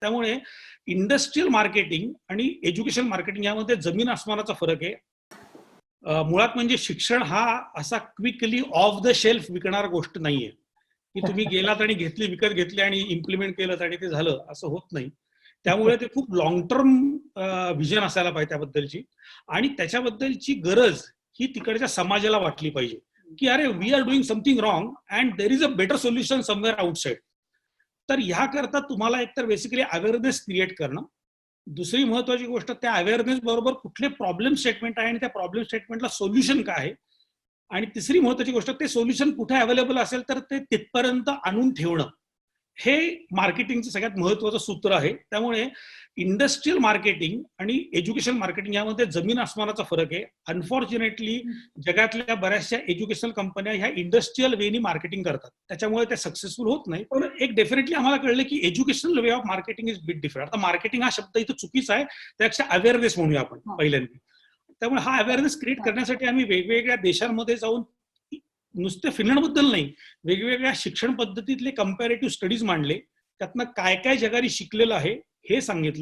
त्यामुळे industrial marketing आणि education marketing यामध्ये जमीन आसमानाचा फरक आहे. मुळात म्हणजे शिक्षण हा असा क्विकली ऑफ द शेल्फ विकणारा गोष्ट नाहीये की तुम्ही गेलात आणि विकत घेतली आणि इम्प्लिमेंट केलं आणि ते झालं, असं होत नाही. त्यामुळे ते खूप लॉंग टर्म व्हिजन असायला पाहिजे त्याबद्दलची, आणि त्याच्याबद्दलची गरज ही तिकडच्या समाजाला वाटली पाहिजे की अरे we are doing something wrong and there is a better solution somewhere outside. तर ह्याकरता तुम्हाला एकतर बेसिकली अवेअरनेस क्रिएट करणं, दुसरी महत्वाची गोष्ट त्या अवेअरनेस बरोबर कुठले प्रॉब्लेम स्टेटमेंट आहे आणि त्या प्रॉब्लेम स्टेटमेंटला सोल्युशन काय आहे, आणि तिसरी महत्वाची गोष्ट ते सोल्युशन कुठे अवेलेबल असेल तर ते तिथपर्यंत आणून ठेवणं, हे मार्केटिंगचं सगळ्यात महत्वाचं सूत्र आहे. त्यामुळे इंडस्ट्रियल मार्केटिंग आणि एज्युकेशन मार्केटिंग यामध्ये जमीन आसमानाचा फरक आहे. अनफॉर्च्युनेटली जगातल्या बऱ्याचशा एज्युकेशनल कंपन्या ह्या इंडस्ट्रियल वेनी मार्केटिंग करतात, त्याच्यामुळे ते सक्सेसफुल होत नाही. पण एक डेफिनेटली आम्हाला कळलं की educational way of marketing is bit different. आता मार्केटिंग हा शब्द इथं चुकीचा आहे, त्यापेक्षा अवेअरनेस म्हणूया आपण पहिल्यांदा. त्यामुळे हा अवेअरनेस क्रिएट करण्यासाठी आम्ही वेगवेगळ्या देशांमध्ये जाऊन, नुसते फिनलंडबद्दल नाही, वेगवेगळ्या शिक्षण पद्धतीतले कम्पॅरेटिव्ह स्टडीज मांडले, त्यातनं काय काय जगाने शिकलेलं आहे हे सांगितलं.